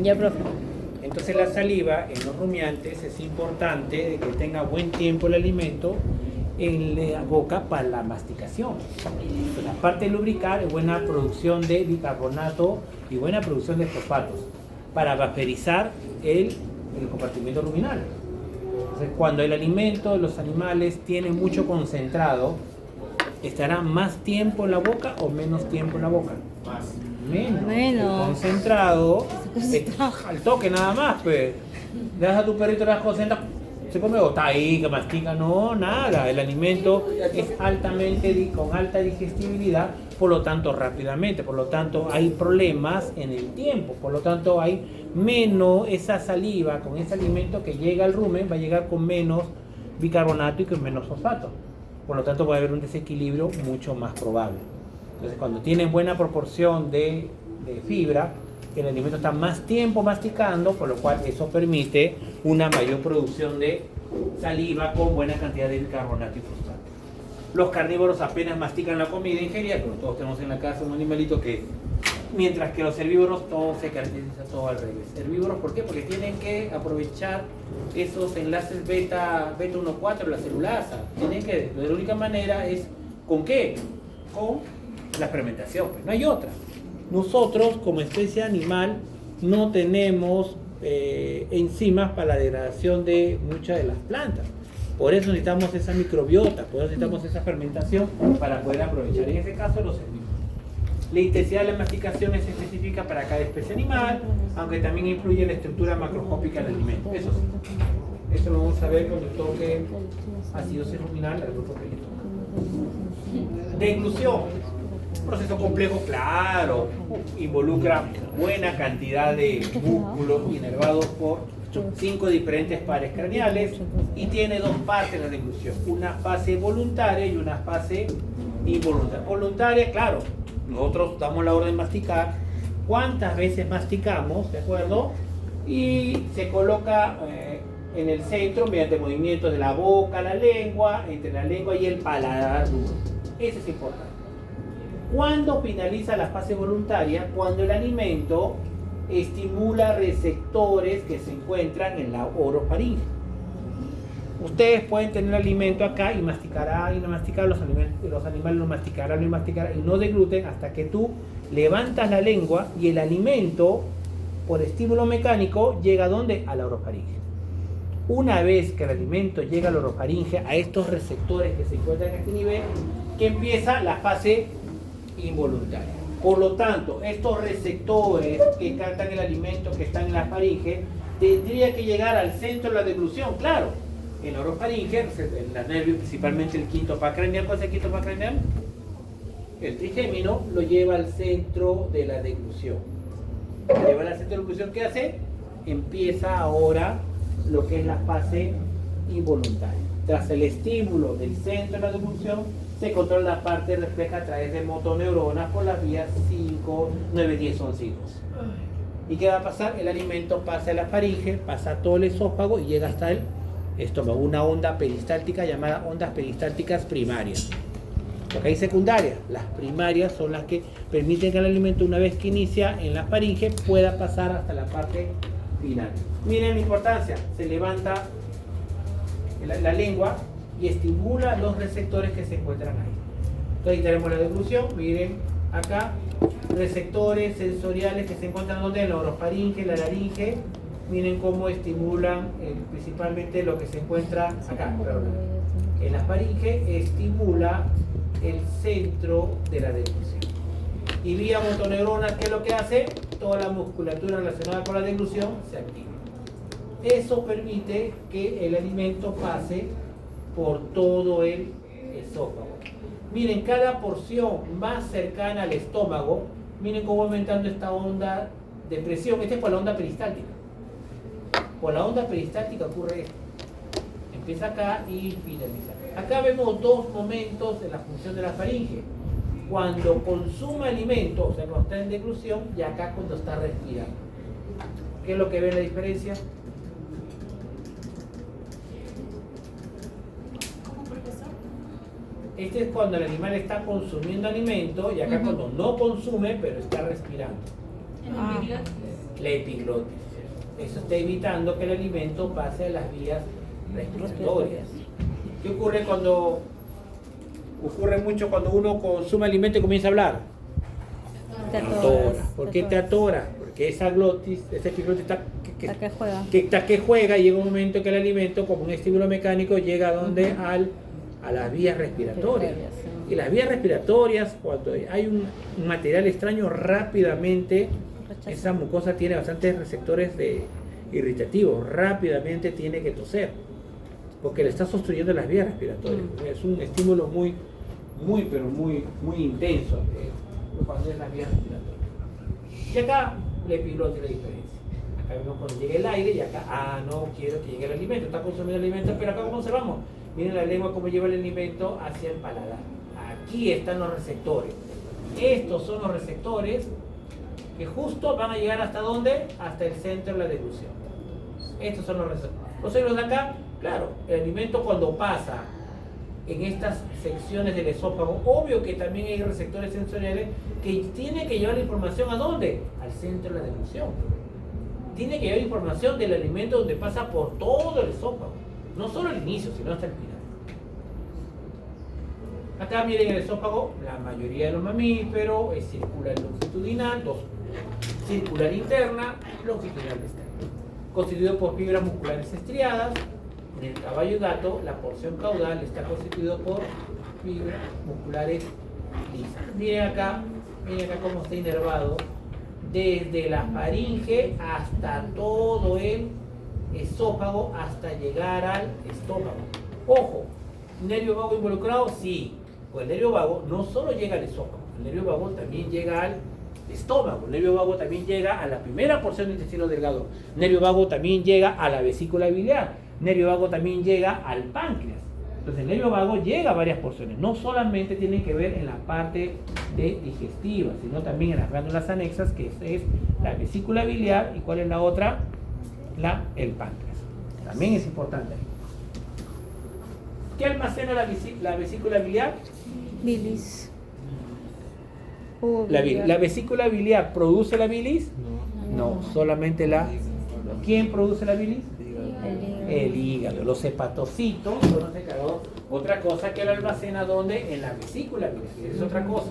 Ya, profe. Entonces la saliva en los rumiantes es importante de que tenga buen tiempo el alimento en la boca para la masticación. La parte de lubricar es buena producción de bicarbonato y buena producción de fosfatos para vaporizar el compartimiento ruminal. Entonces, cuando el alimento de los animales tiene mucho concentrado, ¿estará más tiempo en la boca o menos tiempo en la boca? Más. Menos. Menos. El concentrado, al toque nada más, pues. Le das a tu perrito, le das concentra, se come o está ahí, que mastica, no, nada. El alimento es con alta digestibilidad, por lo tanto rápidamente, por lo tanto hay problemas en el tiempo, por lo tanto hay menos esa saliva con ese alimento que llega al rumen, va a llegar con menos bicarbonato y con menos fosfato. Por lo tanto va a haber un desequilibrio mucho más probable. Entonces, cuando tienen buena proporción de fibra, el alimento está más tiempo masticando, por lo cual eso permite una mayor producción de saliva con buena cantidad de bicarbonato y fosfato. Los carnívoros apenas mastican la comida ingerida, pero todos tenemos en la casa un animalito que, mientras que los herbívoros todo se caracteriza todo al revés. Herbívoros, ¿por qué? Porque tienen que aprovechar esos enlaces beta 1,4, la celulasa. La única manera es, ¿con qué? Con la fermentación, pues no hay otra. Nosotros, como especie animal, no tenemos enzimas para la degradación de muchas de las plantas. Por eso necesitamos esa microbiota, por eso necesitamos esa fermentación para poder aprovechar. En este caso, los herbívoros. La intensidad de la masticación es específica para cada especie animal, aunque también influye la estructura macroscópica del alimento. Eso sí. Eso lo vamos a ver cuando toque acidosis ruminal al grupo pequeño. Deglución. Proceso complejo, claro, involucra buena cantidad de músculos inervados por 5 diferentes pares craneales y tiene 2 partes la deglución, una fase voluntaria y una fase involuntaria. Voluntaria, claro, nosotros damos la orden de masticar, cuántas veces masticamos, ¿de acuerdo? Y se coloca en el centro mediante movimientos de la boca, la lengua, entre la lengua y el paladar duro. Eso es importante. ¿Cuándo finaliza la fase voluntaria? Cuando el alimento estimula receptores que se encuentran en la orofaringe. Ustedes pueden tener alimento acá y masticará y no masticará, los animales no masticarán y masticarán y no degluten hasta que tú levantas la lengua y el alimento, por estímulo mecánico, llega ¿a dónde? A la orofaringe. Una vez que el alimento llega a la orofaringe, a estos receptores que se encuentran en este nivel, que empieza la fase involuntaria. Por lo tanto, estos receptores que captan el alimento que están en la faringe tendría que llegar al centro de la deglución, claro. En la orofaringe, en la nervio, principalmente el quinto par craneal. ¿Cuál es el quinto par craneal? El trigémino lo lleva al centro de la deglución. Lo lleva al centro de la deglución, ¿qué hace? Empieza ahora lo que es la fase involuntaria. Tras el estímulo del centro de la deglución, se controla la parte refleja a través de motoneuronas por las vías 5, 9, 10, 11 y 12. ¿Y qué va a pasar? El alimento pasa a la faringe, pasa a todo el esófago y llega hasta el estómago. Una onda peristáltica llamada ondas peristálticas primarias. Porque hay secundarias. Las primarias son las que permiten que el alimento, una vez que inicia en la faringe, pueda pasar hasta la parte final. Miren la importancia. Se levanta la lengua y estimula los receptores que se encuentran ahí. Entonces ahí tenemos la deglución, miren acá, receptores sensoriales que se encuentran donde en la orofaringe, la laringe, miren cómo estimulan principalmente lo que se encuentra acá, en la faringe, estimula el centro de la deglución. Y vía motoneuronas, ¿qué es lo que hace? Toda la musculatura relacionada con la deglución se activa. Eso permite que el alimento pase por todo el esófago. Miren, cada porción más cercana al estómago, miren cómo va aumentando esta onda de presión. Esta es por la onda peristáltica. Por la onda peristáltica ocurre esto. Empieza acá y finaliza acá. Acá vemos 2 momentos en la función de la faringe. Cuando consume alimento, o sea, cuando está en deglución, y acá cuando está respirando. ¿Qué es lo que ven la diferencia? Este es cuando el animal está consumiendo alimento y acá cuando no consume, pero está respirando. la epiglotis. Eso está evitando que el alimento pase a las vías respiratorias. ¿Qué ocurre cuando ocurre mucho cuando uno consume alimento y comienza a hablar? Te atora. ¿Por qué te atora? Porque esa glotis, esa epiglotis está que juega y llega un momento que el alimento, como un estímulo mecánico, llega a donde a las vías respiratorias. Y las vías respiratorias, cuando hay un material extraño, rápidamente esa mucosa tiene bastantes receptores irritativos, rápidamente tiene que toser, porque le está obstruyendo las vías respiratorias. Es un estímulo muy intenso cuando es las vías respiratorias. Y acá la epiglotis la diferencia. Acá vemos cuando llega el aire y acá, no quiero que llegue el alimento, está consumiendo el alimento, pero acá ¿cómo observamos? Miren la lengua cómo lleva el alimento hacia el paladar. Aquí están los receptores. Estos son los receptores que justo van a llegar ¿hasta dónde? Hasta el centro de la deglución. Estos son los receptores. Entonces los de acá, claro, el alimento cuando pasa en estas secciones del esófago, obvio que también hay receptores sensoriales que tienen que llevar la información ¿a dónde? Al centro de la deglución. Tiene que llevar información del alimento donde pasa por todo el esófago. No solo al inicio, sino hasta el final. Acá miren el esófago, la mayoría de los mamíferos es circular longitudinal, circular interna, longitudinal externa, constituido por fibras musculares estriadas. En el caballo y gato, la porción caudal está constituida por fibras musculares lisas. Miren acá cómo está inervado, desde la faringe hasta todo el esófago, hasta llegar al estómago. Ojo, ¿nervio vago involucrado? Sí. Pues el nervio vago no solo llega al esófago, el nervio vago también llega al estómago, el nervio vago también llega a la primera porción del intestino delgado, el nervio vago también llega a la vesícula biliar, el nervio vago también llega al páncreas. Entonces el nervio vago llega a varias porciones, no solamente tiene que ver en la parte digestiva, sino también en las glándulas anexas, que es la vesícula biliar, y ¿cuál es la otra? El páncreas. También es importante. ¿Qué almacena la vesícula biliar? Bilis. ¿La vesícula biliar produce la bilis? No, solamente ¿Quién produce la bilis? El hígado. Los hepatocitos son los encargados. Otra cosa que lo almacena, ¿dónde? En la vesícula biliar. Es otra cosa.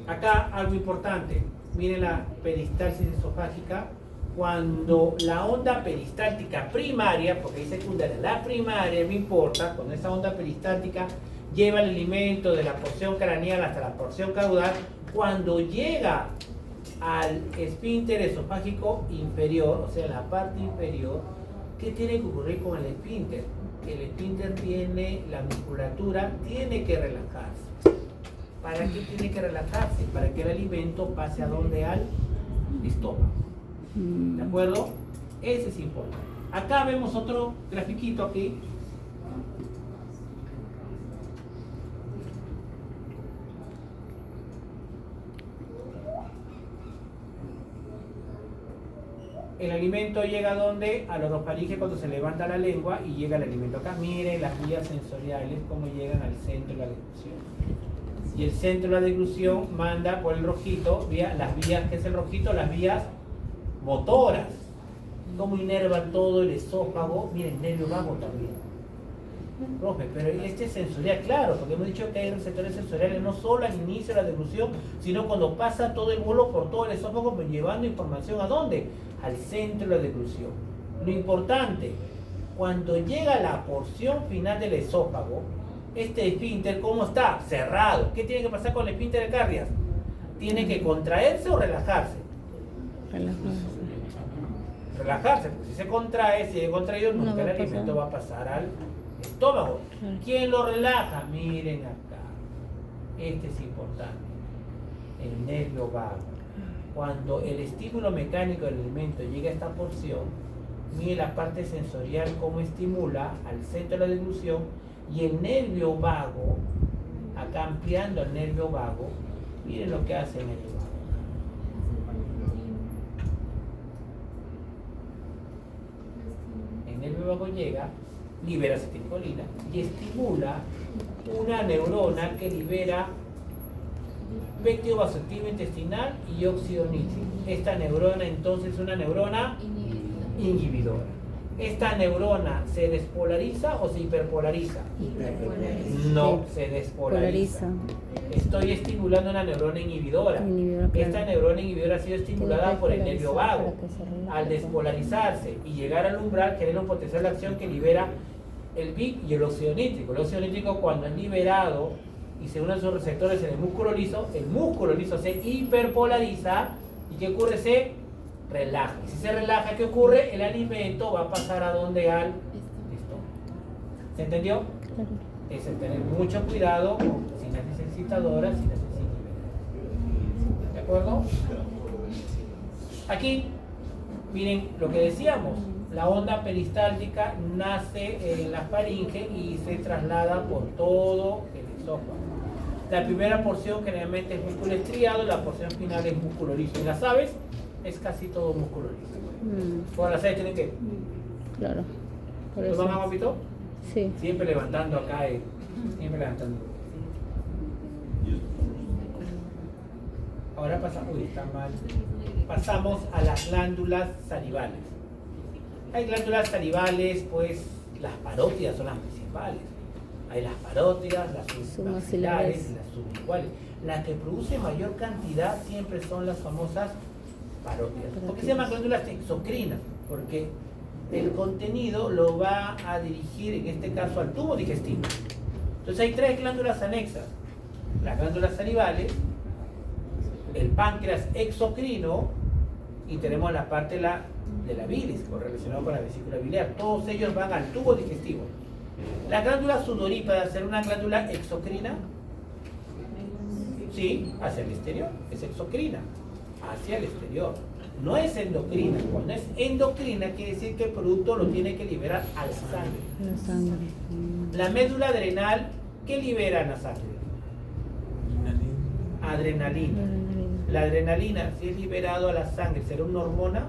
Acá algo importante. Miren la peristalsis esofágica. Cuando la onda peristáltica primaria, porque hay secundaria, la primaria me importa, cuando esa onda peristáltica lleva el alimento de la porción craneal hasta la porción caudal, cuando llega al esfínter esofágico inferior, o sea, la parte inferior, ¿qué tiene que ocurrir con el esfínter? El esfínter tiene la musculatura, tiene que relajarse. ¿Para qué tiene que relajarse? Para que el alimento pase a donde al estómago. ¿De acuerdo? Ese es importante. Acá vemos otro grafiquito aquí. El alimento llega a donde? A la orofaringe cuando se levanta la lengua y llega el alimento acá. Miren las vías sensoriales cómo llegan al centro de la deglución. Y el centro de la deglución manda por el rojito, las vías, ¿qué es el rojito? Las vías motoras. Cómo inervan todo el esófago. Miren, nervio vago también. Profe, pero este es sensorial, claro, porque hemos dicho que hay receptores sensoriales no solo al inicio de la deglución, sino cuando pasa todo el bolo por todo el esófago, pues llevando información ¿a dónde? Al centro de la deglución. Lo importante, cuando llega la porción final del esófago, este esfínter, ¿cómo está? Cerrado. ¿Qué tiene que pasar con el esfínter de Cardias? ¿Tiene que contraerse o relajarse? Relajarse, porque si se contrae, si es contraído, nunca el alimento va a pasar al estómago. ¿Quién lo relaja? Miren acá. Este es importante. El nervio vago. Cuando el estímulo mecánico del alimento llega a esta porción, miren la parte sensorial cómo estimula al centro de la deglución, y el nervio vago, acá ampliando el nervio vago, miren lo que hace el nervio vago. El nervio vago llega, libera acetilcolina y estimula una neurona que libera péptido vasoactivo intestinal y óxido nítrico. Esta neurona entonces es una neurona inhibidora. ¿Esta neurona se despolariza o se hiperpolariza? No, se despolariza. Estoy estimulando una neurona inhibidora. Esta neurona inhibidora ha sido estimulada por el nervio vago. Al despolarizarse y llegar al umbral, genera un potencial de acción que libera el BIC y el óxido nítrico. El óxido nítrico, cuando es liberado y se unen sus receptores en el músculo liso se hiperpolariza. ¿Y qué ocurre? Se relaja. Y si se relaja, ¿qué ocurre? El alimento va a pasar a donde al estómago. ¿Se entendió? Claro. Es tener mucho cuidado con sinasis excitadoras, sinasis inhibidoras. ¿De acuerdo? Aquí, miren lo que decíamos. La onda peristáltica nace en la faringe y se traslada por todo el esófago. La primera porción generalmente es músculo estriado, la porción final es músculo liso. En las aves es casi todo músculo liso. Por las aves tienen que... Claro. Por ¿Toman eso. agua, Pito? Sí. Siempre levantando acá, siempre levantando. Ahora pasamos, uy, está mal. Pasamos a las glándulas salivales. Hay glándulas salivales, pues las parótidas son las principales. Hay las parótidas, las submaxilares y las sublinguales. Las que producen mayor cantidad siempre son las famosas parótidas. ¿Por qué se llaman glándulas exocrinas? Porque el contenido lo va a dirigir, en este caso, al tubo digestivo. Entonces hay tres glándulas anexas. Las glándulas salivales, el páncreas exocrino y tenemos la parte de la bilis, relacionado con la vesícula biliar. Todos ellos van al tubo digestivo. La glándula sudorípara, ¿será una glándula exocrina? Sí, hacia el exterior, es exocrina, hacia el exterior. No es endocrina. Cuando es endocrina quiere decir que el producto lo tiene que liberar a la sangre. La sangre. La médula adrenal, ¿qué libera en la sangre? Adrenalina. La adrenalina, si es liberado a la sangre, ¿será una hormona?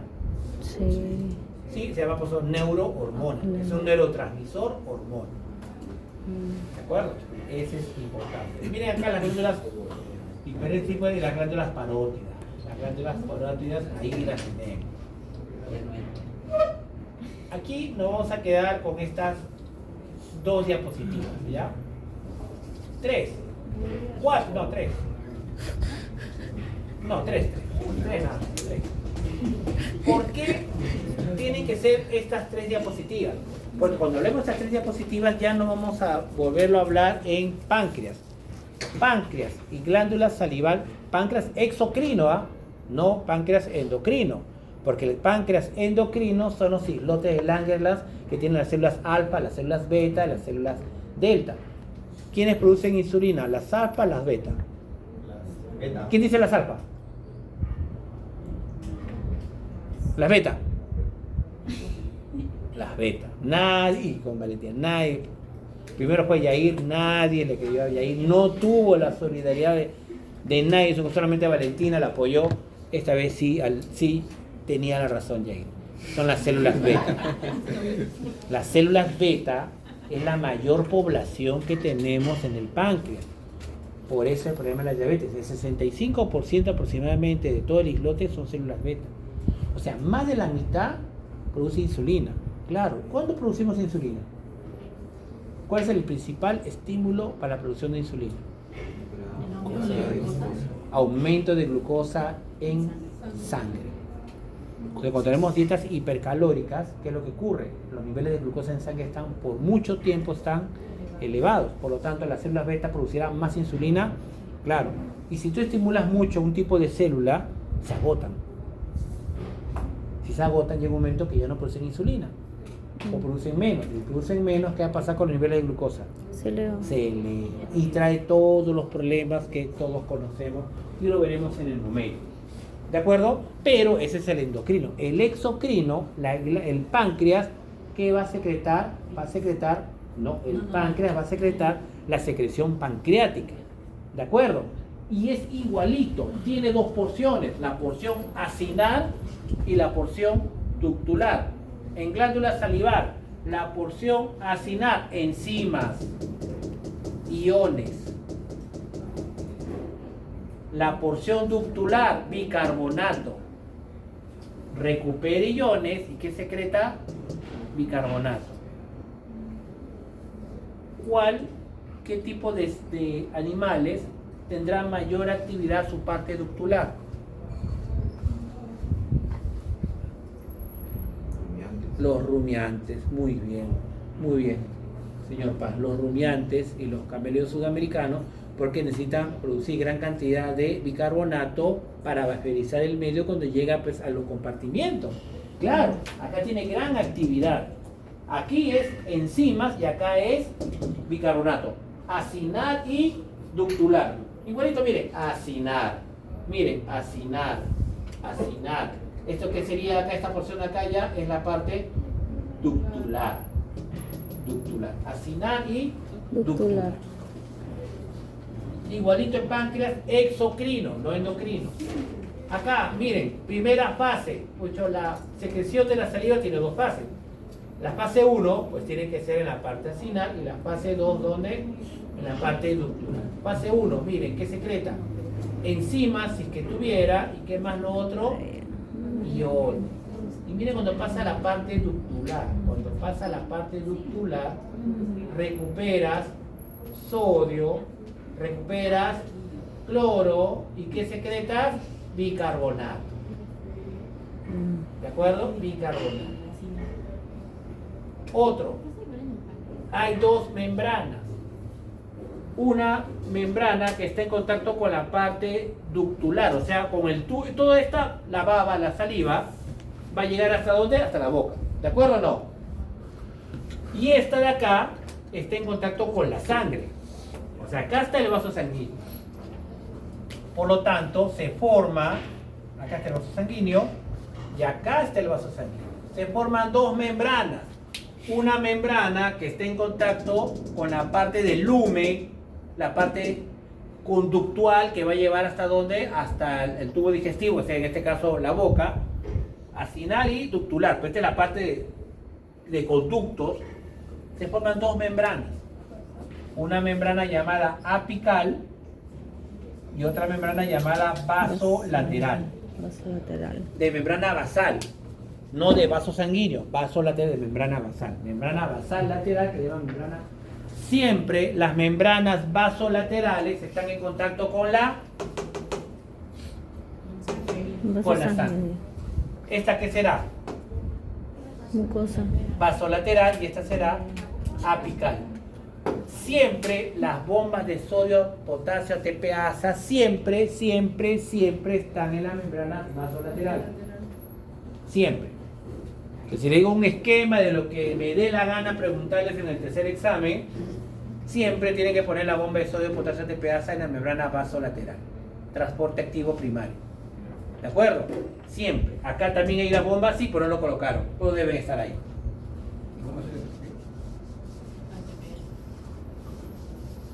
Sí. Sí, se llama por neurohormona. Es un neurotransmisor hormona. ¿De acuerdo? Ese es importante. Miren acá las glándulas diferentes tipos de las glándulas parótidas. Las glándulas parótidas, ahí las tenemos. Aquí nos vamos a quedar con estas dos diapositivas, ¿ya? 3. 4, no, 3. No, 3 nada, 3. ¿Por qué tienen que ser estas 3 diapositivas? Porque cuando hablemos de estas 3 diapositivas ya no vamos a volverlo a hablar en páncreas. Páncreas y glándula salival, páncreas exocrino, no páncreas endocrino. Porque el páncreas endocrino son los islotes de Langerhans que tienen las células alfa, las células beta, las células delta. ¿Quiénes producen insulina? ¿Las alfa, las beta? ¿Quién dice las alfa? Las beta. Las beta. Nadie, con Valentina, nadie. Primero fue Yair, nadie le creyó a Yair. No tuvo la solidaridad de nadie, solamente Valentina la apoyó. Esta vez sí, sí tenía la razón Yair. Son las células beta. Las células beta es la mayor población que tenemos en el páncreas. Por eso el problema de la diabetes. El 65% aproximadamente de todo el islote son células beta. O sea, más de la mitad produce insulina. Claro, ¿cuándo producimos insulina? ¿Cuál es el principal estímulo para la producción de insulina? Aumento de glucosa en sangre. Entonces, cuando tenemos dietas hipercalóricas, ¿qué es lo que ocurre? Los niveles de glucosa en sangre están por mucho tiempo elevados. Por lo tanto, las células beta producirán más insulina. Claro. Y si tú estimulas mucho un tipo de célula, se agotan. Si se agotan, llega un momento que ya no producen insulina. O producen menos. Si producen menos, ¿qué va a pasar con los niveles de glucosa? Se eleva. Y trae todos los problemas que todos conocemos y lo veremos en el momento. ¿De acuerdo? Pero ese es el endocrino. El exocrino, el páncreas, ¿qué va a secretar? Páncreas va a secretar la secreción pancreática. ¿De acuerdo? Y es igualito. Tiene dos porciones. La porción acinar y la porción ductular. En glándula salivar, la porción acinar, enzimas, iones. la porción ductular, bicarbonato. Recupera iones y ¿qué secreta? Bicarbonato. ¿Qué tipo de animales tendrá mayor actividad su parte ductular? Los rumiantes, muy bien, señor Paz. Los rumiantes y los camaleones sudamericanos, porque necesitan producir gran cantidad de bicarbonato para vaporizar el medio cuando llega pues, a los compartimientos. Claro, acá tiene gran actividad. Aquí es enzimas y acá es bicarbonato. Acinar y ductular. Igualito, mire, acinar. Miren, acinar. Esto que sería acá, esta porción de acá ya es la parte ductular. Acinar y ductular. Igualito en páncreas, exocrino, no endocrino. Acá, miren, primera fase. La secreción de la saliva tiene dos fases. La fase 1, pues tiene que ser en la parte acinar, y la fase 2, ¿dónde? En la parte ductular. Fase 1, miren, ¿qué secreta? Enzimas, si es que tuviera, y ¿qué más lo otro? Iones. Y miren cuando pasa la parte ductular. Cuando pasa la parte ductular, recuperas sodio, recuperas cloro, ¿y qué secretas? Bicarbonato. ¿De acuerdo? Bicarbonato. Otro, hay dos membranas. Una membrana que está en contacto con la parte ductular, o sea, con el tubo, toda esta, la baba, la saliva, va a llegar hasta ¿dónde? Hasta la boca. ¿De acuerdo o no? Y esta de acá está en contacto con la sangre. O sea, acá está el vaso sanguíneo. Por lo tanto, se forma, acá está el vaso sanguíneo, y acá está el vaso sanguíneo. Se forman dos membranas. Una membrana que esté en contacto con la parte del lumen, la parte conductual que va a llevar hasta dónde, hasta el tubo digestivo, o sea, en este caso la boca, acinar y ductular. Pues esta es la parte de conductos. Se forman dos membranas. Una membrana llamada apical y otra membrana llamada vasolateral. De membrana basal. No de vaso sanguíneo, vaso lateral de membrana basal. Membrana basal lateral que llaman membrana. Siempre las membranas vasolaterales están en contacto con la sangre. ¿Esta qué será? Mucosa. Vasolateral y esta será apical. Siempre las bombas de sodio, potasio, TPasa, siempre están en la membrana vasolateral. Siempre. Que si le digo un esquema de lo que me dé la gana preguntarles en el tercer examen, siempre tienen que poner la bomba de sodio, potasio, TPasa en la membrana vasolateral. Transporte activo primario. ¿De acuerdo? Siempre. Acá también hay las bombas, sí, pero no lo colocaron. Pero deben estar ahí.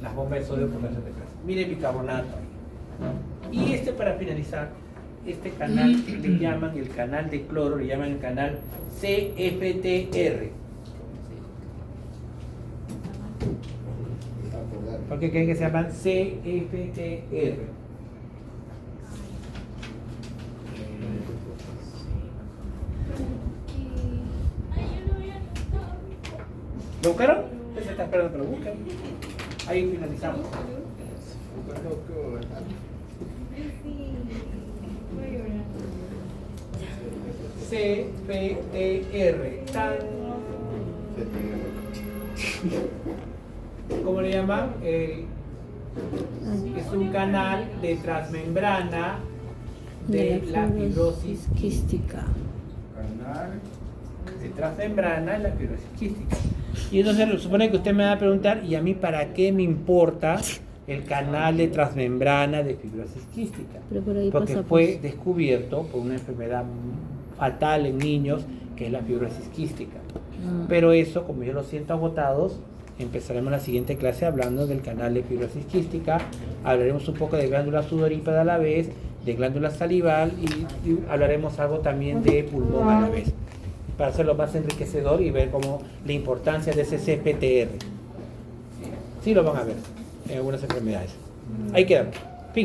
Las bombas de sodio, potasio, TPasa. Miren bicarbonato ahí. Y para finalizar, este canal le llaman el canal de cloro, le llaman el canal CFTR. ¿Por qué creen que se llaman CFTR? ¿Lo buscaron? Se está esperando que lo busquen. Ahí finalizamos. CFTR. ¿Cómo le llaman? Es un canal de transmembrana de la fibrosis quística. Canal de transmembrana de la fibrosis quística. Y entonces se supone que usted me va a preguntar, ¿y a mí para qué me importa el canal de transmembrana de fibrosis quística? Porque fue descubierto por una enfermedad fatal en niños, que es la fibrosis quística. Pero eso, como yo lo siento agotados, empezaremos la siguiente clase hablando del canal de fibrosis quística. Hablaremos un poco de glándula sudorípara a la vez, de glándula salival y hablaremos algo también de pulmón a la vez, para hacerlo más enriquecedor y ver cómo la importancia de ese CFTR. Sí lo van a ver en algunas enfermedades. Ahí quedamos.